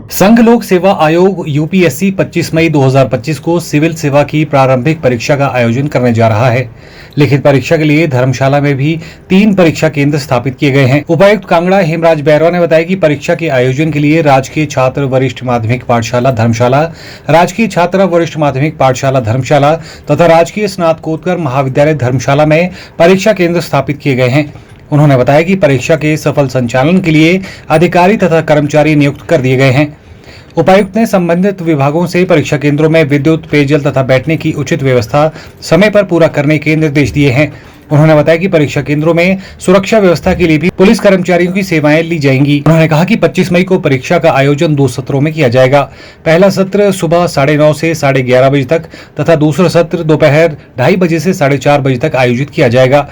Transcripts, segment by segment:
संघ लोक सेवा आयोग यूपीएससी 25 मई 2025 को सिविल सेवा की प्रारंभिक परीक्षा का आयोजन करने जा रहा है। लिखित परीक्षा के लिए धर्मशाला में भी 3 परीक्षा केंद्र स्थापित किए गए हैं। उपायुक्त कांगड़ा हेमराज बैरवा ने बताया कि परीक्षा के आयोजन के लिए राजकीय छात्र वरिष्ठ माध्यमिक पाठशाला धर्मशाला, राजकीय छात्रा वरिष्ठ माध्यमिक पाठशाला धर्मशाला तथा राजकीय स्नातकोत्तर महाविद्यालय धर्मशाला में परीक्षा केंद्र स्थापित किए गए हैं। उन्होंने बताया कि परीक्षा के सफल संचालन के लिए अधिकारी तथा कर्मचारी नियुक्त कर दिए गए हैं। उपायुक्त ने संबंधित विभागों से परीक्षा केंद्रों में विद्युत, पेयजल तथा बैठने की उचित व्यवस्था समय पर पूरा करने के निर्देश दिए हैं। उन्होंने बताया कि परीक्षा केंद्रों में सुरक्षा व्यवस्था के लिए भी पुलिस कर्मचारियों की सेवाएं ली जाएंगी। उन्होंने कहा कि 25 मई को परीक्षा का आयोजन 2 सत्रों में किया जाएगा। पहला सत्र सुबह 9:30 से 11:30 बजे तक तथा दूसरा सत्र दोपहर 2:30 बजे से 4:30 बजे तक आयोजित किया जाएगा।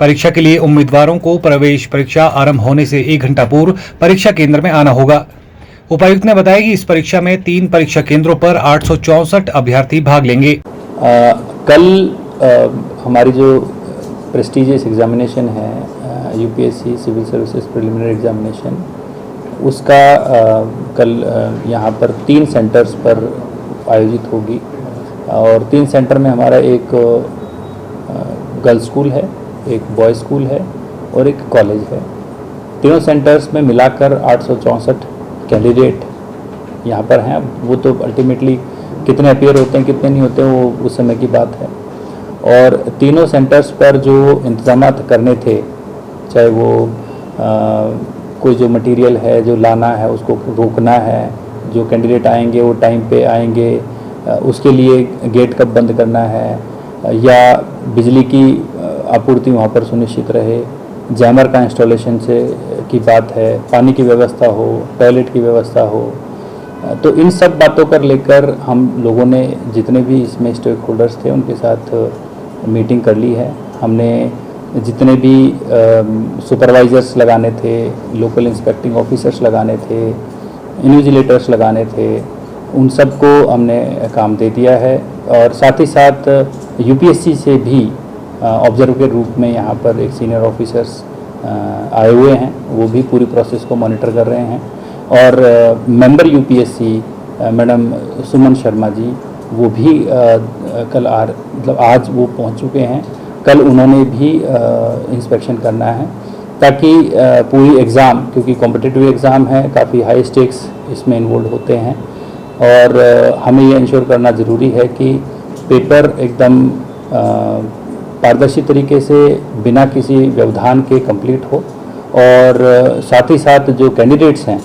परीक्षा के लिए उम्मीदवारों को प्रवेश परीक्षा आरंभ होने से 1 घंटा पूर्व परीक्षा केंद्र में आना होगा। उपायुक्त ने बताया कि इस परीक्षा में 3 परीक्षा केंद्रों पर 864 अभ्यर्थी भाग लेंगे। कल हमारी जो प्रेस्टिजियस एग्जामिनेशन है UPSC civil services preliminary examination, उसका कल यहाँ पर 3 सेंटर्स पर आयोजित होगी और 3 सेंटर में हमारा एक गर्ल्स स्कूल है, एक बॉय स्कूल है और एक कॉलेज है। तीनों सेंटर्स में मिलाकर 864 कैंडिडेट यहाँ पर हैं। वो तो अल्टीमेटली कितने अपीयर होते हैं कितने नहीं होते हैं वो उस समय की बात है। और तीनों सेंटर्स पर जो इंतजाम करने थे, चाहे वो कोई जो मटेरियल है जो लाना है उसको रोकना है, जो कैंडिडेट आएंगे वो टाइम पे आएंगे, उसके लिए गेट कब बंद करना है, या बिजली की आपूर्ति वहाँ पर सुनिश्चित रहे, जैमर का इंस्टॉलेशन से की बात है, पानी की व्यवस्था हो, टॉयलेट की व्यवस्था हो। तो इन सब बातों पर लेकर हम लोगों ने जितने भी इसमें स्टेक होल्डर्स थे उनके साथ मीटिंग कर ली है। हमने जितने भी सुपरवाइजर्स लगाने थे, लोकल इंस्पेक्टिंग ऑफिसर्स लगाने थे, इन्विजिलेटर्स लगाने थे, उन सबको हमने काम दे दिया है। और साथ ही साथ यूपीएससी से भी ऑब्जर्व के रूप में यहाँ पर एक सीनियर ऑफिसर्स आए हुए हैं, वो भी पूरी प्रोसेस को मॉनिटर कर रहे हैं। और member UPSC madam Suman Sharma ji, वो भी आज वो पहुँच चुके हैं। कल उन्होंने भी इंस्पेक्शन करना है ताकि पूरी एग्ज़ाम, क्योंकि कॉम्पिटिटिव एग्ज़ाम है, काफ़ी हाई स्टेक्स इसमें इन्वॉल्व होते हैं और हमें ये इंश्योर करना ज़रूरी है कि पेपर एकदम पारदर्शी तरीके से बिना किसी व्यवधान के कंप्लीट हो और साथ ही साथ जो कैंडिडेट्स हैं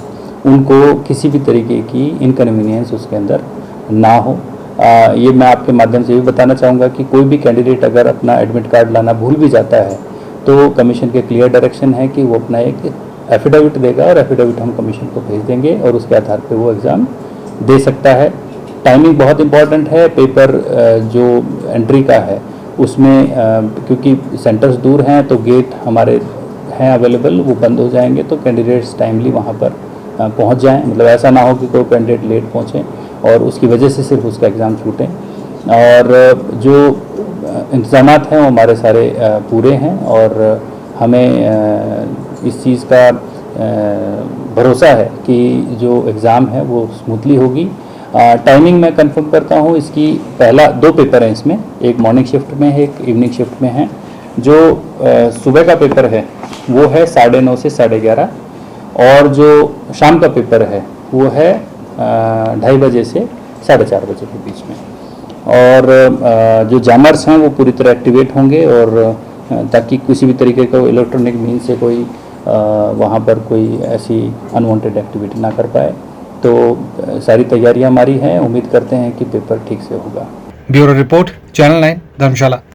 उनको किसी भी तरीके की इनकन्वीनियंस उसके अंदर ना हो। ये मैं आपके माध्यम से भी बताना चाहूँगा कि कोई भी कैंडिडेट अगर अपना एडमिट कार्ड लाना भूल भी जाता है तो कमीशन के क्लियर डायरेक्शन है कि वो अपना एक एफिडेविट देगा और एफिडेविट हम कमीशन को भेज देंगे और उसके आधार पर वो एग्ज़ाम दे सकता है। टाइमिंग बहुत इंपॉर्टेंट है। पेपर जो एंट्री का है उसमें क्योंकि सेंटर्स दूर हैं तो गेट हमारे हैं अवेलेबल, वो बंद हो जाएंगे तो कैंडिडेट्स टाइमली वहाँ पर पहुँच जाएं। मतलब ऐसा ना हो कि कोई कैंडिडेट लेट पहुँचे और उसकी वजह से सिर्फ उसका एग्ज़ाम छूटे। और जो इंतजाम हैं वो हमारे सारे पूरे हैं और हमें इस चीज़ का भरोसा है कि जो एग्ज़ाम है वो स्मूथली होगी। टाइमिंग मैं कंफर्म करता हूँ इसकी। पहला 2 पेपर हैं इसमें, एक मॉर्निंग शिफ्ट में है, एक इवनिंग शिफ्ट में है। जो सुबह का पेपर है वो है 9:30 से 11:30 और जो शाम का पेपर है वो है 2:30 बजे से 4:30 बजे के बीच में। और जो जैमर्स हैं वो पूरी तरह एक्टिवेट होंगे और ताकि किसी भी तरीके का इलेक्ट्रॉनिक मीन से कोई वहाँ पर कोई ऐसी अनवांटेड एक्टिविटी ना कर पाए। तो सारी तैयारियां हमारी हैं। उम्मीद करते हैं कि पेपर ठीक से होगा। ब्यूरो रिपोर्ट, चैनल 9 धर्मशाला।